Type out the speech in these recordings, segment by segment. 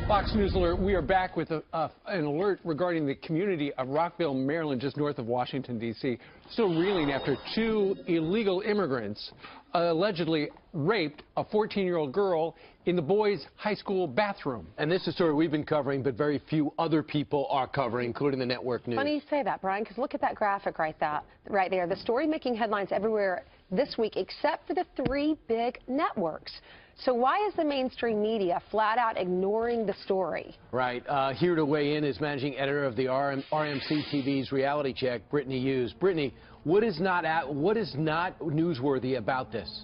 Fox News Alert, we are back with an alert regarding the community of Rockville, Maryland, just north of Washington, D.C. Still reeling after two illegal immigrants allegedly raped a 14-year-old girl in the boys' high school bathroom. And this is a story we've been covering, but very few other people are covering, including the network news. Funny you say that, Brian, because look at that graphic right there. The story making headlines everywhere this week, except for the three big networks. So why is the mainstream media flat out ignoring the story? Right. Here to weigh in is managing editor of the RMC TV's Reality Check, Brittany Hughes. Brittany, what is not newsworthy about this?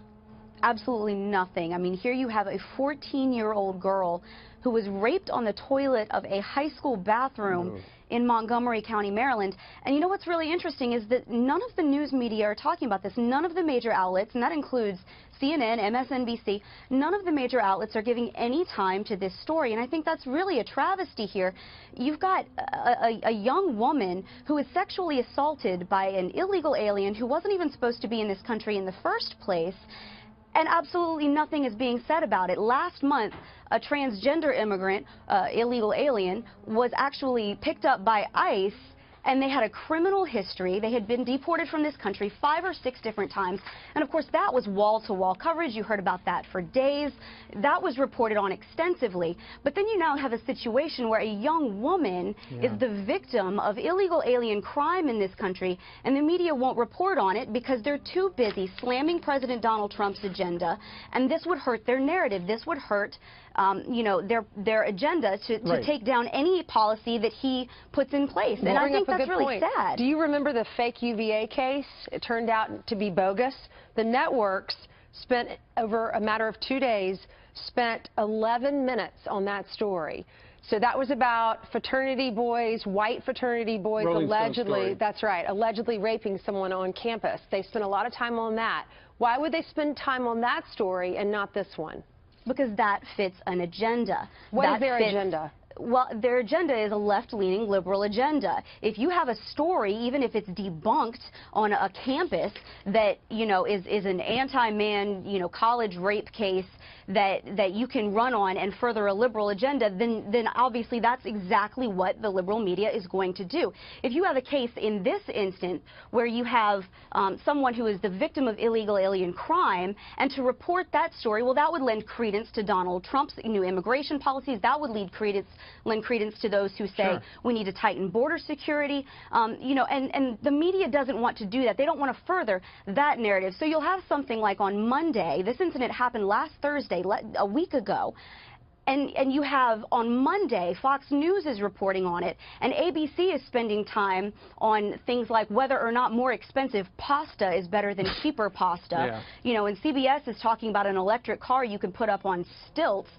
Absolutely nothing. I mean, here you have a 14-year-old girl who was raped on the toilet of a high school bathroom in Montgomery County, Maryland. And you know what's really interesting is that none of the news media are talking about this. None of the major outlets, and that includes CNN, MSNBC, none of the major outlets are giving any time to this story. And I think that's really a travesty here. You've got a young woman who is sexually assaulted by an illegal alien who wasn't even supposed to be in this country in the first place. And absolutely nothing is being said about it. Last month, a transgender immigrant, illegal alien, was actually picked up by ICE, and they had a criminal history. They had been deported from this country 5 or 6 different times. And of course, that was wall-to-wall coverage. You heard about that for days. That was reported on extensively. But then you now have a situation where a young woman is the victim of illegal alien crime in this country, and the media won't report on it because they're too busy slamming President Donald Trump's agenda. And this would hurt their narrative. This would hurt you know, their agenda to take down any policy that he puts in place. And I think that's really sad. Do you remember the fake UVA case? It turned out to be bogus. The networks spent, over a matter of 2 days, spent 11 minutes on that story. So that was about fraternity boys, white fraternity boys, allegedly, that's right, allegedly raping someone on campus. They spent a lot of time on that. Why would they spend time on that story and not this one? Because that fits an agenda. What is their agenda? Well, their agenda is a left-leaning liberal agenda. If you have a story, even if it's debunked on a campus that, you know, is an anti-man, you know, college rape case that you can run on and further a liberal agenda, then obviously that's exactly what the liberal media is going to do. If you have a case in this instance where you have someone who is the victim of illegal alien crime, and to report that story, well, that would lend credence to Donald Trump's new immigration policies. That would lend credence to those who say we need to tighten border security. You know, and the media doesn't want to do that. They don't want to further that narrative. So you'll have something like on Monday, this incident happened last Thursday, a week ago. And you have on Monday, Fox News is reporting on it, and ABC is spending time on things like whether or not more expensive pasta is better than cheaper pasta. You know, and CBS is talking about an electric car you can put up on stilts.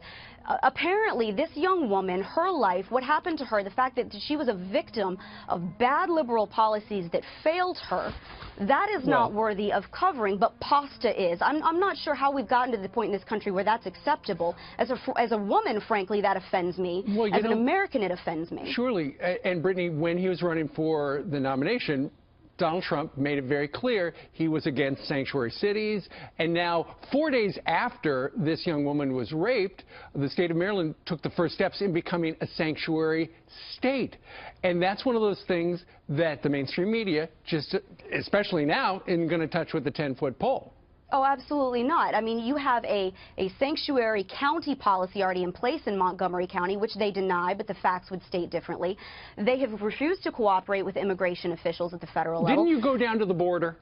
Apparently, this young woman, her life, what happened to her, the fact that she was a victim of bad liberal policies that failed her, that is not worthy of covering, but pasta is. I'm not sure how we've gotten to the point in this country where that's acceptable. As a woman, frankly, that offends me. Well, as an American, it offends me. Surely. And Brittany, when he was running for the nomination, Donald Trump made it very clear he was against sanctuary cities. And now, 4 days after this young woman was raped, the state of Maryland took the first steps in becoming a sanctuary state. And that's one of those things that the mainstream media, just especially now, isn't going to touch with the 10-foot pole. Oh, absolutely not. I mean, you have a sanctuary county policy already in place in Montgomery County, which they deny, but the facts would state differently. They have refused to cooperate with immigration officials at the federal level. Didn't you go down to the border?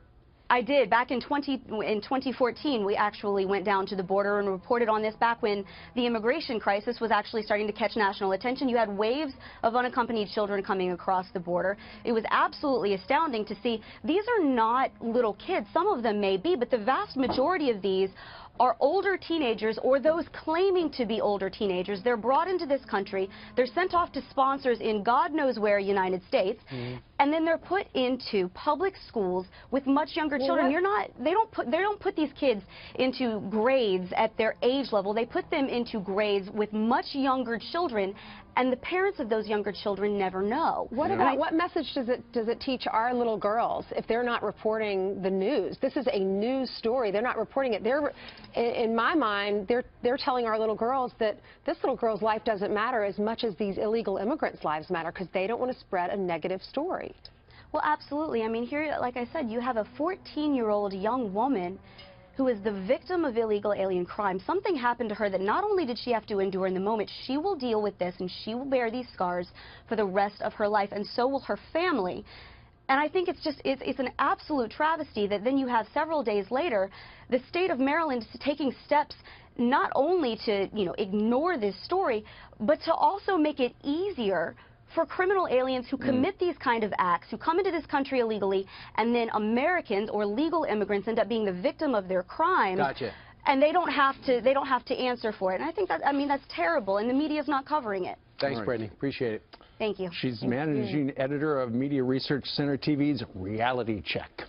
I did. Back in 2014, we actually went down to the border and reported on this back when the immigration crisis was actually starting to catch national attention. You had waves of unaccompanied children coming across the border. It was absolutely astounding to see. These are not little kids. Some of them may be, but the vast majority of these are older teenagers or those claiming to be older teenagers. They're brought into this country. They're sent off to sponsors in God knows where, United States. And then they're put into public schools with much younger children. They don't put these kids into grades at their age level. They put them into grades with much younger children, and the parents of those younger children never know. What message does it teach our little girls if they're not reporting the news? This is a news story. They're not reporting it. in my mind, they're telling our little girls that this little girl's life doesn't matter as much as these illegal immigrants' lives matter, because they don't want to spread a negative story. Well, absolutely. I mean, here, like I said, you have a 14-year-old young woman who is the victim of illegal alien crime. Something happened to her that not only did she have to endure in the moment, she will deal with this and she will bear these scars for the rest of her life, and so will her family. And I think it's an absolute travesty that then you have several days later the state of Maryland taking steps not only to, ignore this story, but to also make it easier for criminal aliens who commit these kind of acts, who come into this country illegally, and then Americans or legal immigrants end up being the victim of their crimes. Gotcha. And they don't have to answer for it. And I think that's terrible, and the media's not covering it. Thanks, Brittany. Appreciate it. Thank you. She's managing editor of Media Research Center TV's Reality Check.